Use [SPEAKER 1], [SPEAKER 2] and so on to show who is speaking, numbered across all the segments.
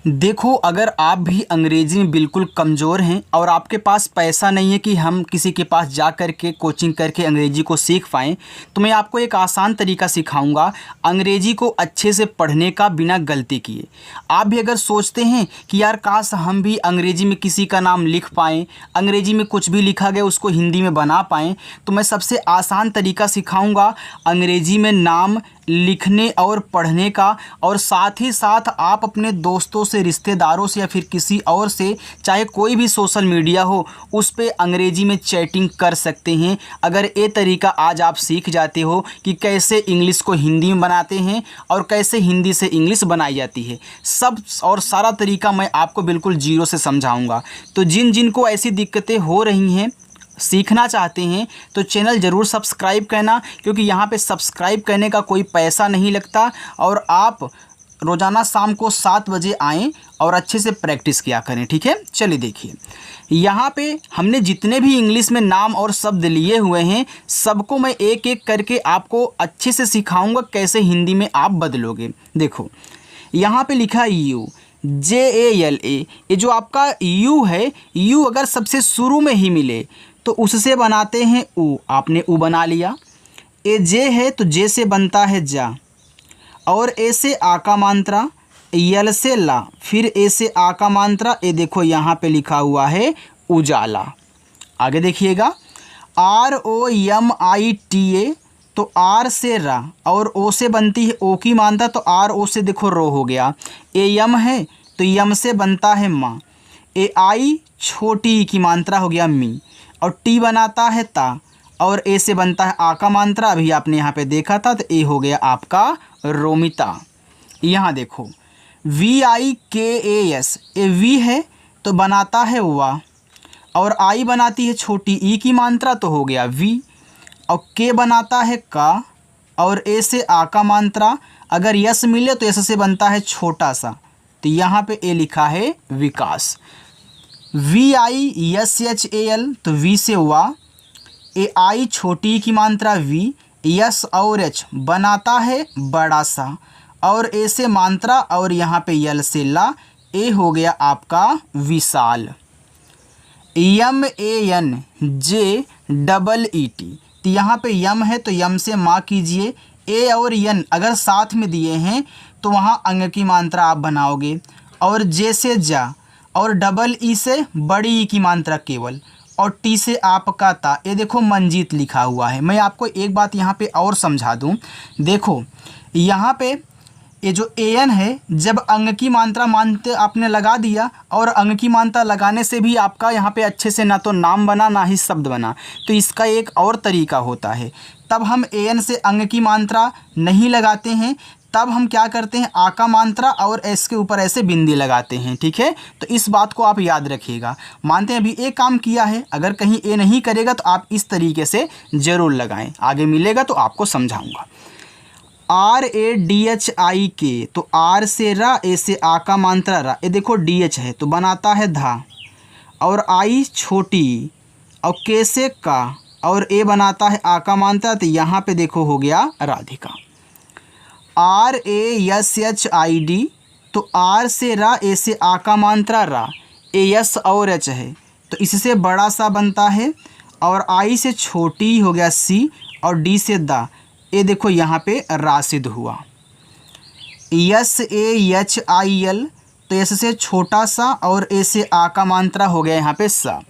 [SPEAKER 1] देखो, अगर आप भी अंग्रेज़ी में बिल्कुल कमज़ोर हैं और आपके पास पैसा नहीं है कि हम किसी के पास जा कर के कोचिंग करके अंग्रेज़ी को सीख पाएँ, तो मैं आपको एक आसान तरीका सिखाऊंगा अंग्रेज़ी को अच्छे से पढ़ने का बिना गलती किए। आप भी अगर सोचते हैं कि यार काश हम भी अंग्रेज़ी में किसी का नाम लिख पाएँ, अंग्रेज़ी में कुछ भी लिखा गया उसको हिंदी में बना पाएँ, तो मैं सबसे आसान तरीका सिखाऊँगा अंग्रेज़ी में नाम लिखने और पढ़ने का। और साथ ही साथ आप अपने दोस्तों से, रिश्तेदारों से या फिर किसी और से, चाहे कोई भी सोशल मीडिया हो, उस पे अंग्रेज़ी में चैटिंग कर सकते हैं। अगर ये तरीका आज आप सीख जाते हो कि कैसे इंग्लिश को हिंदी में बनाते हैं और कैसे हिंदी से इंग्लिश बनाई जाती है, सब और सारा तरीका मैं आपको बिल्कुल ज़ीरो से समझाऊँगा। तो जिन जिन को ऐसी दिक्कतें हो रही हैं, सीखना चाहते हैं, तो चैनल ज़रूर सब्सक्राइब करना, क्योंकि यहाँ पे सब्सक्राइब करने का कोई पैसा नहीं लगता। और आप रोज़ाना शाम को 7 बजे आएँ और अच्छे से प्रैक्टिस किया करें, ठीक है। चलिए देखिए, यहाँ पे हमने जितने भी इंग्लिश में नाम और शब्द लिए हुए हैं, सबको मैं एक एक करके आपको अच्छे से सिखाऊंगा कैसे हिंदी में आप बदलोगे। देखो, यहाँ पे लिखा है यू, JALA। ये जो आपका यू है, यू अगर सबसे शुरू में ही मिले तो उससे बनाते हैं ऊ। आपने ऊ बना लिया। ए जे है तो जे से बनता है जा, और ए से आ का मात्रा, यल से ला, फिर ए से आ का मात्रा। ए देखो यहाँ पे लिखा हुआ है उजाला। आगे देखिएगा, ROMITA, तो आर से रा और ओ से बनती है ओ की मात्रा, तो आर ओ से देखो रो हो गया। ए यम है तो यम से बनता है माँ। ए आई छोटी ई की मात्रा हो गया मी, और टी बनाता है ता, और ए से बनता है आ का मात्रा, अभी आपने यहाँ पे देखा था, तो ए हो गया आपका रोमिता। यहाँ देखो, VIKAS, ए वी है तो बनाता है वा, और आई बनाती है छोटी ई की मात्रा, तो हो गया वी, और के बनाता है का, और ए से आ का मात्रा। अगर यस मिले तो यस से बनता है छोटा सा, तो यहाँ पे ए लिखा है विकास। VISHAL, तो वी से वा, ए आई छोटी की मात्रा वी, यस और एच बनाता है बड़ा सा, और ए से मात्रा, और यहाँ पे यल से ला, ए हो गया आपका विशाल। MANJEET, तो यहाँ पे यम है तो यम से माँ कीजिए। ए और यन अगर साथ में दिए हैं तो वहाँ अंग की मात्रा आप बनाओगे, और जे से जा, और डबल ई से बड़ी ई की मात्रा केवल, और टी से आपका ता। ये देखो मंजीत लिखा हुआ है। मैं आपको एक बात यहाँ पे और समझा दूँ। देखो, यहाँ पे ये जो एन है, जब अंग की मात्रा मानते आपने लगा दिया, और अंग की मात्रा लगाने से भी आपका यहाँ पे अच्छे से ना तो नाम बना ना ही शब्द बना। तो इसका एक और तरीका होता है, तब हम एन से अंग की मात्रा नहीं लगाते हैं, तब हम क्या करते हैं, आ का मात्रा और एस के ऊपर ऐसे बिंदी लगाते हैं, ठीक है। तो इस बात को आप याद रखिएगा। मानते हैं अभी ए काम किया है, अगर कहीं ए नहीं करेगा तो आप इस तरीके से ज़रूर लगाएं, आगे मिलेगा तो आपको समझाऊंगा। RADHIK, तो आर से रा, ए से आ का मात्रा रा, ये देखो DH है तो बनाता है धा, और आई छोटी, और के से का, और ए बनाता है आ का मात्रा, तो यहाँ पे देखो हो गया राधिका। RASHID, तो आर से रा, ए से आ का मात्रा रा, ए यस और एच है तो इससे बड़ा सा बनता है, और आई से छोटी हो गया सी, और डी से दा, ये देखो यहाँ पे राशिद हुआ। SAHIL, तो एस से छोटा सा, और ए से आ का मात्रा हो गया यहाँ पे सा,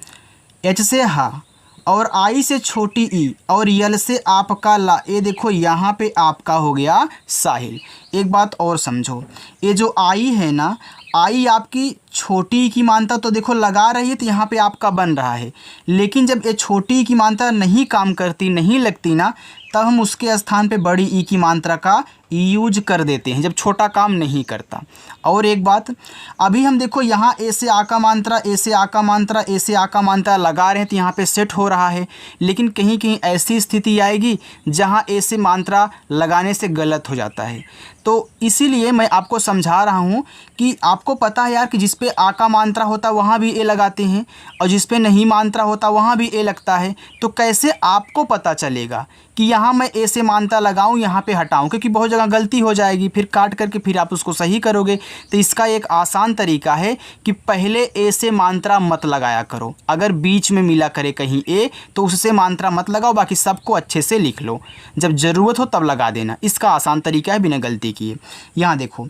[SPEAKER 1] एच से हा, और आई से छोटी ई, और यल से आपका ला, ये देखो यहाँ पे आपका हो गया साहिल। एक बात और समझो, ये जो आई है ना, आई आपकी छोटी की मात्रा तो देखो लगा रही है, तो यहाँ पे आपका बन रहा है, लेकिन जब ये छोटी की मात्रा नहीं काम करती, नहीं लगती ना, तब हम उसके स्थान पे बड़ी ई की मात्रा का यूज कर देते हैं, जब छोटा काम नहीं करता। और एक बात, अभी हम देखो यहाँ ए से आ का मात्रा, ए से आ का मात्रा, ए से आ का मात्रा लगा रहे हैं, तो यहाँ पे सेट हो रहा है, लेकिन कहीं कहीं ऐसी स्थिति आएगी जहाँ ए से मात्रा लगाने से गलत हो जाता है। तो इसीलिए मैं आपको समझा रहा हूँ कि आपको पता है यार कि जिस पे आ का मात्रा होता है वहाँ भी ए लगाते हैं, और जिस पे नहीं मात्रा होता वहाँ भी ए लगता है। तो कैसे आपको पता चलेगा कि कि यहाँ मैं ए से मात्रा लगाऊँ, यहाँ पे हटाऊँ, क्योंकि बहुत जगह गलती हो जाएगी, फिर काट करके फिर आप उसको सही करोगे। तो इसका एक आसान तरीका है कि पहले ए से मात्रा मत लगाया करो। अगर बीच में मिला करे कहीं ए तो उससे मात्रा मत लगाओ, बाकी सबको अच्छे से लिख लो, जब ज़रूरत हो तब लगा देना। इसका आसान तरीका है बिना गलती किए। यहाँ देखो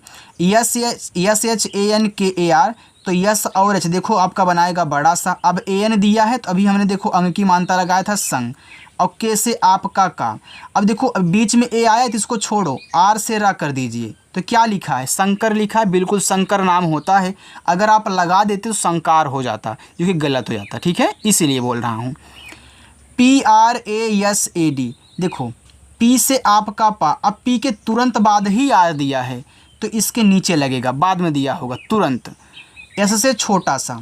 [SPEAKER 1] SHANKAR, तो यस और एच देखो आपका बनाएगा बड़ा सा। अब AN दिया है तो अभी हमने देखो अंग की मात्रा लगाया था संग, और के से आपका का। अब देखो अब बीच में ए आया तो इसको छोड़ो, आर से रा कर दीजिए, तो क्या लिखा है? शंकर लिखा है। बिल्कुल शंकर नाम होता है, अगर आप लगा देते तो शंकार हो जाता, जो कि गलत हो जाता, ठीक है, इसीलिए बोल रहा हूँ। PRASAD, देखो पी से आपका पा, अब पी के तुरंत बाद ही आर दिया है तो इसके नीचे लगेगा, बाद में दिया होगा तुरंत। एस से छोटा सा,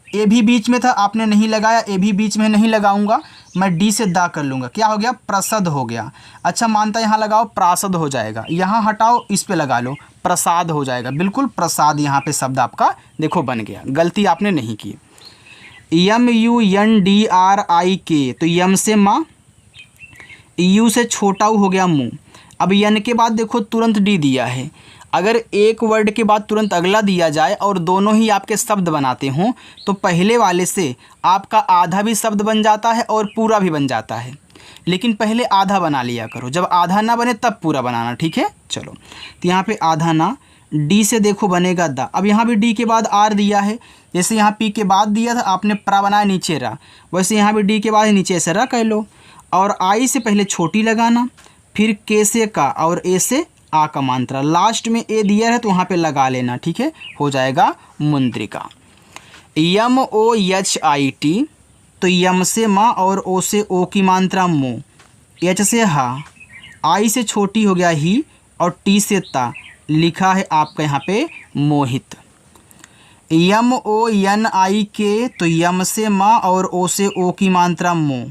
[SPEAKER 1] ए भी बीच में था आपने नहीं लगाया, ए भी बीच में नहीं लगाऊंगा, मैं डी से दा कर लूँगा, क्या हो गया? प्रसद हो गया। अच्छा मानता यहाँ लगाओ, प्रासद हो जाएगा, यहाँ हटाओ इस पे लगा लो, प्रसाद हो जाएगा। बिल्कुल प्रसाद यहाँ पे शब्द आपका देखो बन गया, गलती आपने नहीं की। MUNDRIK, तो यम से माँ, यू से छोटा हो गया मुँह। अब यन के बाद देखो तुरंत डी दिया है, अगर एक वर्ड के बाद तुरंत अगला दिया जाए और दोनों ही आपके शब्द बनाते हों तो पहले वाले से आपका आधा भी शब्द बन जाता है और पूरा भी बन जाता है, लेकिन पहले आधा बना लिया करो, जब आधा ना बने तब पूरा बनाना, ठीक है। चलो तो यहाँ पे आधा ना, डी से देखो बनेगा दा। अब यहाँ भी डी के बाद आर दिया है, जैसे यहाँ पी के बाद दिया था आपने प्रा बनाया नीचे रा, वैसे यहाँ भी डी के बाद नीचे से रा कह लो, और आई से पहले छोटी लगाना, फिर के से का और ए से आ का मात्रा, लास्ट में ए दिया है तो वहाँ पे लगा लेना, ठीक है, हो जाएगा मुंद्रिका। MOHIT, तो यम से माँ और ओ से ओ की मात्रा मो, एच से हा, आई से छोटी हो गया ही, और टी से ता, लिखा है आपका यहाँ पे मोहित। MONIK, तो यम से माँ और ओ से ओ की मात्रा मो,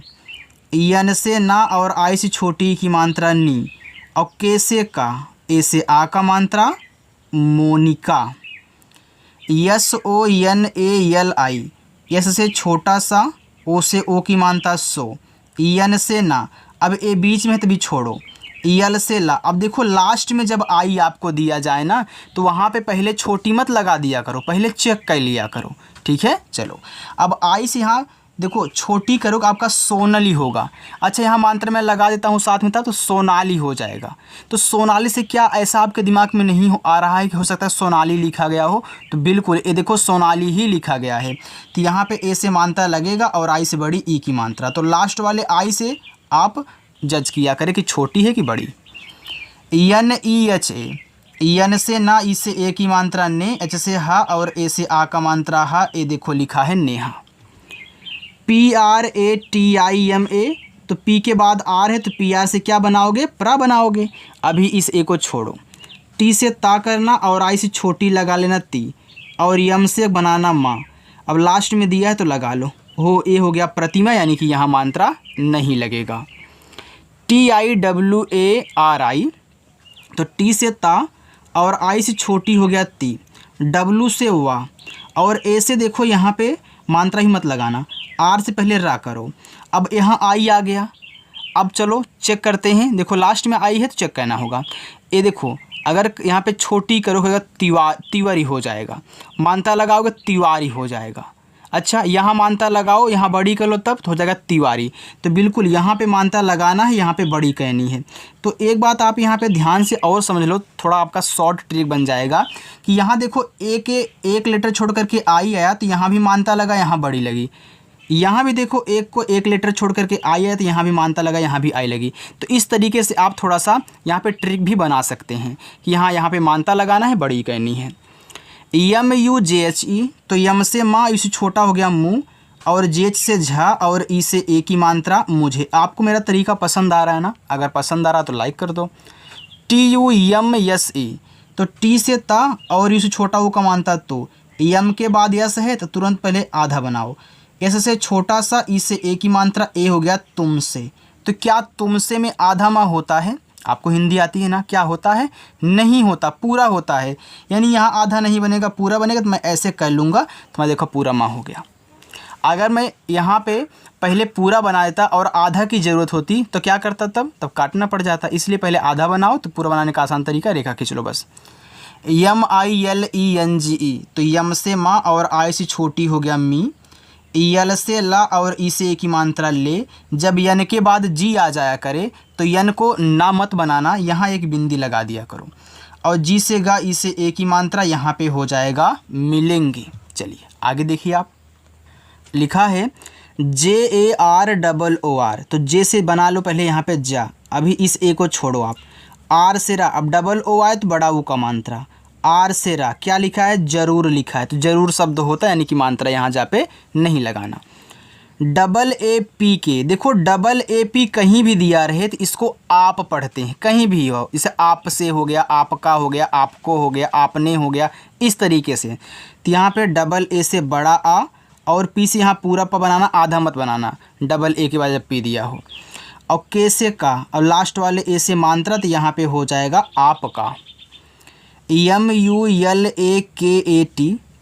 [SPEAKER 1] यन से ना और आई से छोटी की मात्रा नी, और के से का, ए से आ का मात्रा मोनिका। SONALI, यस से छोटा सा, ओ से ओ की मात्रा सो, यन से ना, अब ए बीच में है तभी छोड़ो, यल से ला। अब देखो लास्ट में जब आई आपको दिया जाए ना तो वहाँ पे पहले छोटी मत लगा दिया करो, पहले चेक कर लिया करो, ठीक है। चलो अब आई से यहाँ देखो छोटी करोगे आपका सोनली होगा। अच्छा यहाँ मात्रा मैं लगा देता हूँ साथ में था तो सोनाली हो जाएगा। तो सोनाली से क्या ऐसा आपके दिमाग में नहीं आ रहा है कि हो सकता है सोनाली लिखा गया हो? तो बिल्कुल ये देखो सोनाली ही लिखा गया है। तो यहाँ पे ए से मात्रा लगेगा और आई से बड़ी ई की मात्रा, तो लास्ट वाले आई से आप जज किया करें कि छोटी है कि बड़ी। NEHA, यन से ना, ई से ए की मात्रा ने, एच से हा और ए से आ का मात्रा हा, ए देखो लिखा है नेहा। PRATIMA, तो पी के बाद आर है तो PR से क्या बनाओगे? प्रा बनाओगे। अभी इस ए को छोड़ो, टी से ता करना और आई से छोटी लगा लेना ती, और यम से बनाना माँ। अब लास्ट में दिया है तो लगा लो, हो ए हो गया प्रतिमा, यानी कि यहाँ मात्रा नहीं लगेगा। TIWARI, तो टी से ता और आई से छोटी हो गया ती, डब्लू से वा, और ए से देखो यहाँ पे मात्रा ही मत लगाना, आर से पहले रा करो। अब यहाँ आई आ गया, अब चलो चेक करते हैं। देखो लास्ट में आई है तो चेक करना होगा। ये देखो अगर यहाँ पे छोटी करोगे तिवारी हो जाएगा, मात्रा लगाओगे तिवारी हो जाएगा। अच्छा यहाँ मात्रा लगाओ, यहाँ बड़ी कर लो तब तो हो जाएगा तिवारी। तो बिल्कुल यहाँ पे मात्रा लगाना है, यहाँ पे बड़ी कहनी है। तो एक बात आप यहाँ पे ध्यान से और समझ लो, थोड़ा आपका शॉर्ट ट्रिक बन जाएगा कि यहाँ देखो एक लेटर छोड़ करके आई आया तो यहाँ भी मात्रा लगा, यहाँ बड़ी लगी। यहाँ भी देखो एक लेटर छोड़ करके आई आया तो यहाँ भी मात्रा लगा, यहाँ भी आई लगी। तो इस तरीके से आप थोड़ा सा यहाँ पे ट्रिक भी बना सकते हैं कि यहाँ पे मात्रा लगाना है, बड़ी कहनी है। MUJHE, तो यम से माँ, इसे छोटा हो गया मुँह, और जेच से झा और ई से ए की मात्रा मुझे। आपको मेरा तरीका पसंद आ रहा है ना? अगर पसंद आ रहा तो लाइक कर दो। TUMSE, तो टी से ता और यू से छोटा हो का मात्रा तो, यम के बाद यस है तो तुरंत पहले आधा बनाओ। एस से छोटा सा, ई से ए की मात्रा, ए हो गया तुमसे। तो क्या तुमसे में आधा माँ होता है? आपको हिंदी आती है ना? क्या होता है? नहीं होता, पूरा होता है। यानी यहाँ आधा नहीं बनेगा, पूरा बनेगा। तो मैं ऐसे कर लूँगा तो मैं देखो पूरा माँ हो गया। अगर मैं यहाँ पे पहले पूरा बना देता और आधा की ज़रूरत होती तो क्या करता, तब काटना पड़ जाता। इसलिए पहले आधा बनाओ, तो पूरा बनाने का आसान तरीका रेखा खींच लो बस। MILENGE, तो यम से माँ और आई से छोटी हो गया मी, यल से ला और ई से एक ही मात्रा ले। जब यन के बाद जी आ जाया करे तो यन को ना मत बनाना, यहाँ एक बिंदी लगा दिया करो। और जी से गा, ई से एक ही मात्रा, यहाँ पे हो जाएगा मिलेंगे। चलिए आगे देखिए, आप लिखा है JAROOR, तो जे से बना लो पहले यहाँ पे जा, अभी इस ए को छोड़ो आप। आर से रा, अब डबल ओ आए तो बड़ा वो का मात्रा। आर से रा क्या लिखा है, जरूर लिखा है, तो जरूर शब्द होता है, यानी कि मात्रा यहाँ जा पे नहीं लगाना। डबल ए पी के, देखो डबल ए पी कहीं भी दिया रहे तो इसको आप पढ़ते हैं, कहीं भी हो, इसे आप से हो गया, आपका हो गया, आपको हो गया, आपने हो गया, इस तरीके से। तो यहाँ पे डबल ए से बड़ा आ और पी से यहाँ पूरा प बनाना, आधा मत बनाना, डबल ए के बाद जब पी दिया हो। और के से का और लास्ट वाले ए से मात्रा, तो यहाँ पे हो जाएगा आपका। MULAKAT,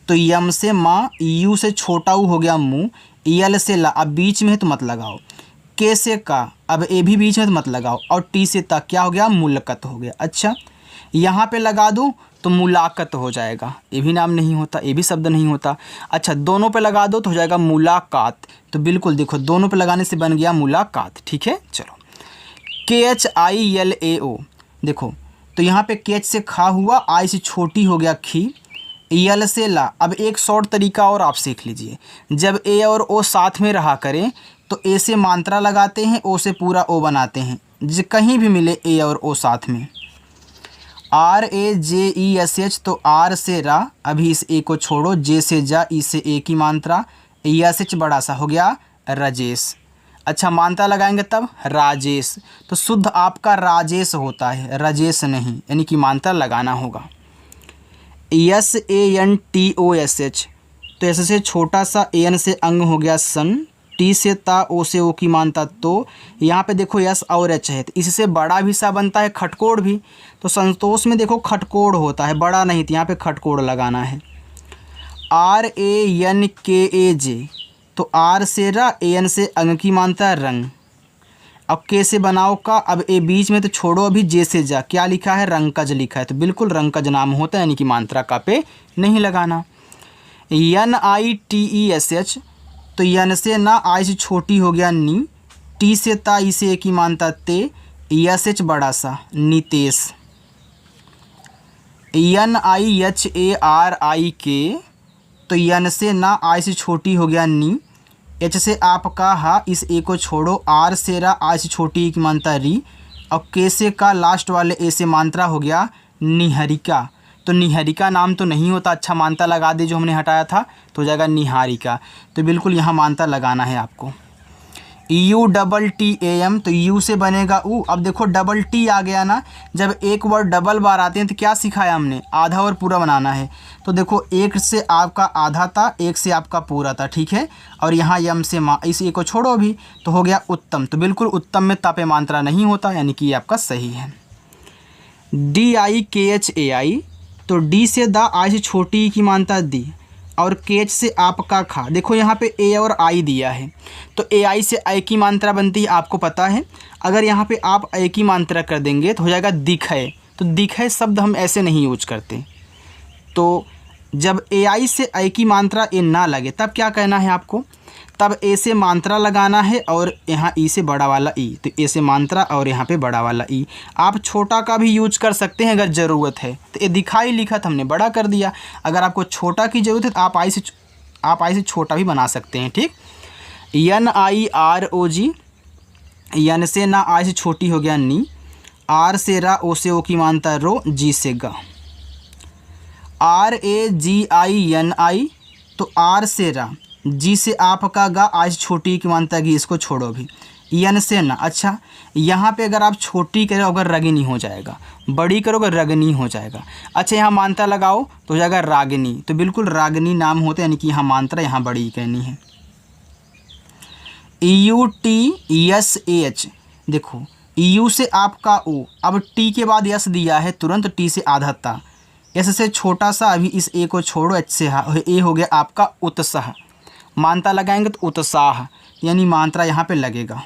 [SPEAKER 1] तो यम से माँ, यू से छोटा ऊ हो गया मुँह, यल से ला, अब बीच में है तो मत लगाओ। के से का, अब ए भी बीच में तो मत लगाओ। और टी से तक क्या हो गया, मुलाकात हो गया। अच्छा यहाँ पे लगा दूँ तो मुलाकात हो जाएगा, ये भी नाम नहीं होता, ये भी शब्द नहीं होता। अच्छा दोनों पे लगा दो तो हो जाएगा मुलाकात, तो बिल्कुल देखो दोनों पे लगाने से बन गया मुलाकात। ठीक है, चलो KHILAO, देखो तो यहाँ पे केच से खा हुआ, आई से छोटी हो गया खी, यल से ला। अब एक शॉर्ट तरीका और आप सीख लीजिए, जब ए और ओ साथ में रहा करें तो ए से मात्रा लगाते हैं, ओ से पूरा ओ बनाते हैं, कहीं भी मिले ए और ओ साथ में। RAJESH, तो आर से रा, अभी इस ए को छोड़ो, जे से जा, ई से ए की मात्रा, YH बड़ा सा हो गया राजेश। अच्छा मात्रा लगाएंगे तब राजेश, तो शुद्ध आपका राजेश होता है, राजेश नहीं, यानी कि मात्रा लगाना होगा। SANTOSH, तो ऐसे से छोटा सा, AN से अंग हो गया सन, टी से ता, ओ से ओ की मानता, तो यहाँ पे देखो यस और एच है, तो इससे बड़ा भी सा बनता है, खटकोड़ भी, तो संतोष में देखो खटकोड़ होता है, बड़ा नहीं, तो यहाँ पे खटकोड़ लगाना है। RANKAJ, तो आर से रा, AN से अंग की मानता रंग। अब के से बनाओ का, अब ए बीच में तो छोड़ो, अभी जे से जा, क्या लिखा है, रंकज लिखा है, तो बिल्कुल रंकज नाम होता है, यानी कि मात्रा का पे नहीं लगाना। NITESH, तो यन से ना, आई से छोटी हो गया नी, टी से ता, ई से एक ही मानता ते, YH बड़ा सा नितेश। NIHARIK, तो यन से ना, आई से छोटी हो गया नी, एच से आपका हा, इस ए को छोड़ो, आर से रा, आई से छोटी की मानता री, और के से का लास्ट वाले ए से मात्रा हो गया निहारिका, तो निहारिका नाम तो नहीं होता, अच्छा मात्रा लगा दे जो हमने हटाया था, तो हो जाएगा निहारिका, तो बिल्कुल यहाँ मात्रा लगाना है आपको। UTTAM, तो यू से बनेगा ऊ। अब देखो डबल टी आ गया ना, जब एक वर्ड डबल बार आते हैं तो क्या सिखाया हमने, आधा और पूरा बनाना है, तो देखो एक से आपका आधा था, एक से आपका पूरा था, ठीक है, और यहाँ यम से माँ, इस ए को छोड़ो अभी, तो हो गया उत्तम, तो बिल्कुल उत्तम में तापे मात्रा नहीं होता, यानी कि ये आपका सही है। DIKHAI, तो डी से दा, आई से छोटी की मानता दी, और केच से आपका खा, देखो यहाँ पे ए और आई दिया है, तो AI से आई की मात्रा बनती है, आपको पता है। अगर यहाँ पे आप आई की मात्रा कर देंगे तो हो जाएगा दिखे, तो दिखे शब्द हम ऐसे नहीं यूज करते, तो जब AI से आई की मात्रा ए ना लगे तब क्या कहना है आपको, तब ए से मात्रा लगाना है और यहाँ ई से बड़ा वाला ई, तो ए से मात्रा और यहाँ पे बड़ा वाला ई। आप छोटा का भी यूज कर सकते हैं अगर ज़रूरत है, तो ये दिखाई लिखा था हमने बड़ा कर दिया, अगर आपको छोटा की ज़रूरत है तो आप आई से छोटा भी बना सकते हैं, ठीक। NIROG, यन से ना, आई से छोटी हो गया नी, आर से रा, ओ से ओ की मानता रो, जी से गा। RAGINI, तो आर से रा, जी से आपका गा, आई से छोटी की मानता गी, इसको छोड़ो भी, यन से ना। अच्छा यहाँ पे अगर आप छोटी करो अगर रगिनी हो जाएगा, बड़ी करोगे रगनी हो जाएगा। अच्छा यहाँ मानता लगाओ तो हो जाएगा रागिनी, तो बिल्कुल रागिनी नाम होते हैं, यानी कि यहाँ मात्रा यहाँ बड़ी कहनी है। UTSAH, देखो यू से आपका ओ, अब टी के बाद यस दिया है तुरंत, टी से आधा था, एस से छोटा सा, अभी इस ए को छोड़ो, एच से ए हो गया आपका उत्साह, मात्रा लगाएंगे तो उत्साह, यानी मात्रा यहाँ पे लगेगा।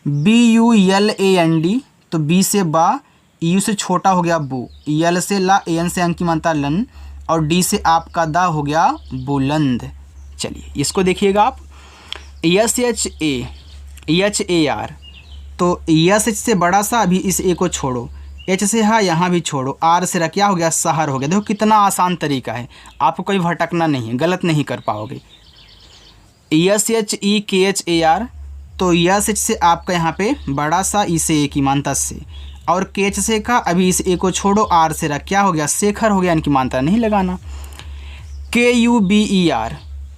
[SPEAKER 1] BULAND, तो बी से बा, यू से छोटा हो गया बू, यल से ला, एन से अंक की मात्रा लन, और डी से आपका दा हो गया बुलंद। चलिए इसको देखिएगा आप, SHAR, तो एच से बड़ा सा, अभी इस ए को छोड़ो, एच से हाँ यहाँ भी छोड़ो, आर से क्या हो गया शहर हो गया। देखो कितना आसान तरीका है, आपको कोई भटकना नहीं है, गलत नहीं कर पाओगे। SHEKHAR, तो एच से आपका यहाँ पे बड़ा सा, ई से ए की मात्रा से, और केच से का, अभी इस ए को छोड़ो, आर से क्या हो गया शेखर हो गया, इनकी मात्रा नहीं लगाना। KUBER,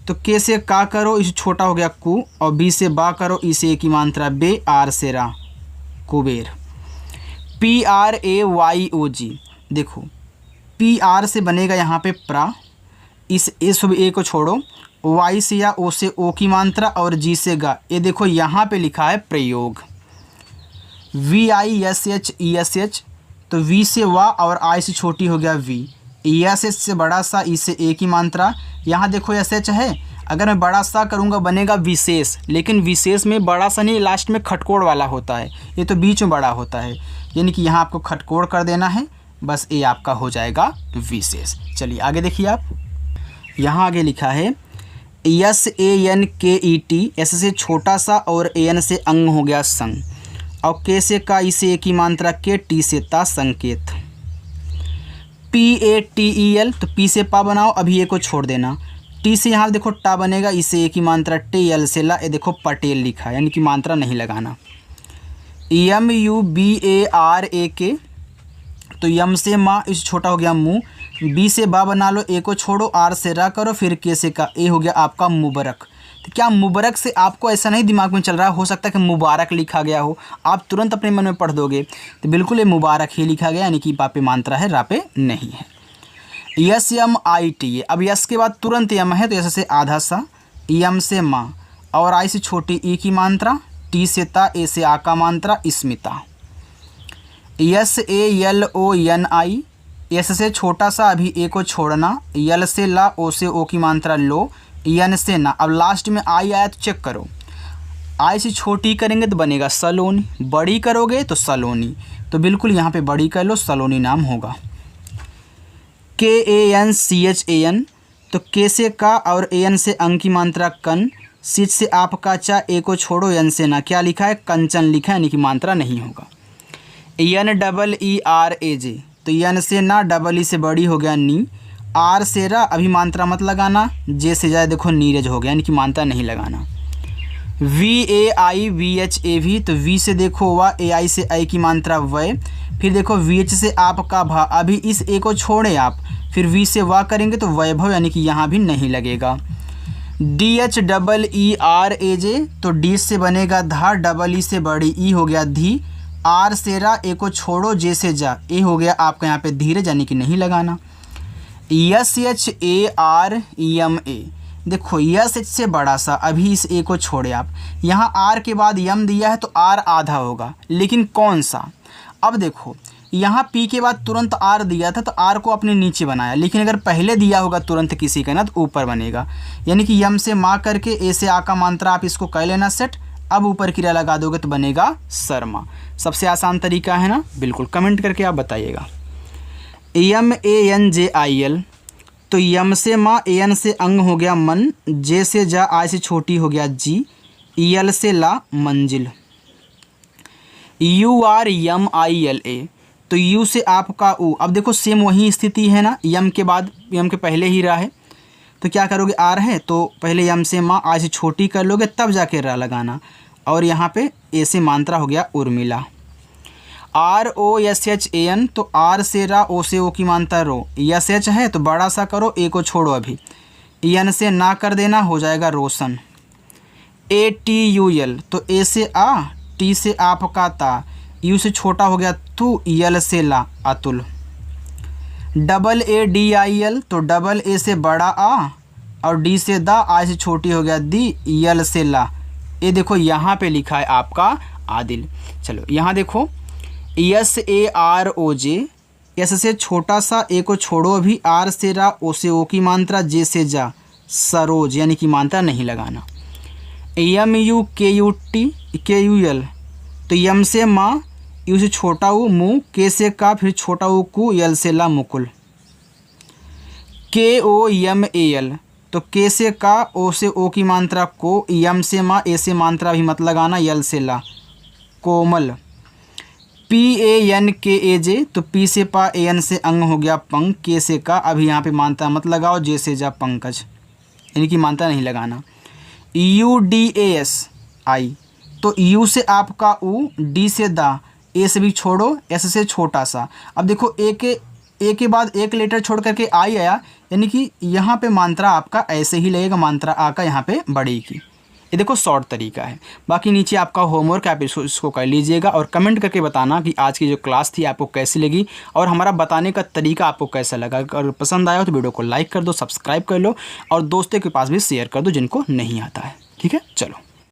[SPEAKER 1] तो के से का करो, इसे छोटा हो गया कु, और बी से बा करो, ई से ए की मात्रा बे, आर से रा कुबेर। PRAYOG, देखो PR से बनेगा यहाँ पे प्रा, इस ए सब ए को छोड़ो, वाई से या ओ से ओ की मात्रा, और जी से गा, ये देखो यहाँ पे लिखा है प्रयोग। VISHESH, तो वी से वा और आई से छोटी हो गया वी, ESH से बड़ा सा, ई से ए की मात्रा, यहाँ देखो SH है, अगर मैं बड़ा सा करूँगा बनेगा विशेष, लेकिन विशेष में बड़ा सा नहीं, लास्ट में खटकोड़ वाला होता है, ये तो बीच में बड़ा होता है, यानी कि यहाँ आपको खटकोड़ कर देना है, बस ये आपका हो जाएगा विशेष। चलिए आगे देखिए आप, यहाँ आगे लिखा है SANKET, एस से छोटा सा और AN से अंग हो गया संग, और के से का, ई से ए की मात्रा के, टी से ता संकेत। PATEL, तो पी से पा बनाओ, अभी ए को छोड़ देना, टी से यहाँ देखो टा बनेगा, ई से ए की मात्रा टे, यल से ला, ये देखो पटेल लिखा है, यानी कि मात्रा नहीं लगाना। MUBARAK, तो यम से माँ, इस छोटा हो गया मुँह, बी से बा बना लो, ए को छोड़ो, आर से रा करो, फिर के से का, ए हो गया आपका मुबरक। तो क्या मुबरक से आपको ऐसा नहीं दिमाग में चल रहा, हो सकता है कि मुबारक लिखा गया हो, आप तुरंत अपने मन में पढ़ दोगे, तो बिल्कुल ये मुबारक ही लिखा गया, यानी कि पा पे मात्रा है, रा पे नहीं है। SMIT, अब यस के बाद तुरंत यम है, तो यस से आधा सा, यम से माँ, और आई से छोटी ई की मात्रा, टी से ता, ए से आ का मात्रा स्मिता। SALONI, एस से छोटा सा, अभी ए को छोड़ना, यल से ला, ओ से ओ की मात्रा लो, यन से ना, अब लास्ट में आई आया तो चेक करो, आई से छोटी करेंगे तो बनेगा सलोनी, बड़ी करोगे तो सलोनी, तो बिल्कुल यहाँ पे बड़ी कर लो, सलोनी नाम होगा। KANCHAN, तो के से का और AN से अंग की मात्रा कन, सिच से आपका चा, ए को छोड़ो, यन से ना, क्या लिखा है कंचन लिखा है, यानी कि मात्रा नहीं होगा। NEERAJ, तो यन से ना, डबल ई से बड़ी हो गया नी, आर से रा, अभी मात्रा मत लगाना, जे से जाए देखो नीरज हो गया, यानी कि मात्रा नहीं लगाना। VAIVHAV, तो वी से देखो वा, AI से आई की मात्रा वय, फिर देखो VH से आपका भा, अभी इस ए को छोड़े आप, फिर वी से वा करेंगे तो वैभव, यानी कि यहाँ भी नहीं लगेगा। DHEERAJ, तो डी से बनेगा धा, डबल ई से बड़ी ई हो गया धी, आर से रा, ए को छोड़ो, जे से जा, ए हो गया आपका यहाँ पे धीरे, यानी कि नहीं लगाना। SHAREMA, देखो एच से बड़ा सा, अभी इस ए को छोड़े आप, यहाँ आर के बाद यम दिया है तो आर आधा होगा, लेकिन कौन सा, अब देखो यहाँ पी के बाद तुरंत आर दिया था, तो आर को अपने नीचे बनाया, लेकिन अगर पहले दिया होगा तुरंत किसी का ना, तो ऊपर बनेगा, यानी कि यम से माँ करके, ए से आ का मात्रा आप इसको कर लेना सेट, अब ऊपर क्रिया लगा दोगे तो बनेगा शर्मा। सबसे आसान तरीका है ना, बिल्कुल कमेंट करके आप बताइएगा। MANJIL, तो यम से माँ, AN से अंग हो गया मन, जे से जा, आई से छोटी हो गया जी, यल से ला मंजिल। URMILA, तो यू से आपका ऊ, अब देखो सेम वही स्थिति है ना, यम के बाद, यम के पहले ही रा है, तो क्या करोगे, आर है तो पहले यम से माँ, आई से छोटी कर लोगे, तब जाके रा लगाना, और यहाँ पे ए से मात्रा हो गया उर्मिला। ROSHAN, तो आर से रा, ओ से ओ की मात्रा रो, SH है तो बड़ा सा करो, ए को छोड़ो, अभी यन से ना कर देना, हो जाएगा रोशन। ATUL, तो ए से आ, टी से आपका ता, यू से छोटा हो गया तू, यल से ला अतुल। ADIL, तो डबल ए से बड़ा आ, और डी से दा, आई से छोटी हो गया दी, यल से ला, ये देखो यहाँ पे लिखा है आपका आदिल। चलो यहाँ देखो SAROJ, एस से छोटा सा, ए को छोड़ो, अभी आर से रा, ओ से ओ की मात्रा, जे से जा, सरोज, यानी कि मात्रा नहीं लगाना। MUKUTKUL, तो यम से माँ, यू से छोटा ऊ मुँह, के से का, फिर छोटा ऊ कु, यल से ला मुकुल। KOMAL, तो के से का, ओ से ओ की मात्रा को, यम से माँ, ए से मात्रा भी मत लगाना, यल से ला कोमल। PANKAJ, तो पी से पा, AN से अंग हो गया पंग, के से का, अभी यहाँ पे मात्रा मत लगाओ, जे से जा पंकज, यानी कि मात्रा नहीं लगाना। UDASI, तो यू से आपका ऊ, डी से दा, ए से भी छोड़ो, एस से छोटा सा। अब देखो ए के बाद एक लेटर छोड़ करके आई आया, यानी कि यहाँ पे मात्रा आपका ऐसे ही लगेगा, मात्रा आ का यहाँ पे बढ़ेगी। ये देखो शॉर्ट तरीका है। बाकी नीचे आपका होमवर्क, आप इसको कर लीजिएगा और कमेंट करके बताना कि आज की जो क्लास थी आपको कैसी लगी और हमारा बताने का तरीका आपको कैसा लगा। अगर पसंद आया हो तो वीडियो को लाइक कर दो, सब्सक्राइब कर लो और दोस्तों के पास भी शेयर कर दो जिनको नहीं आता है। ठीक है, चलो।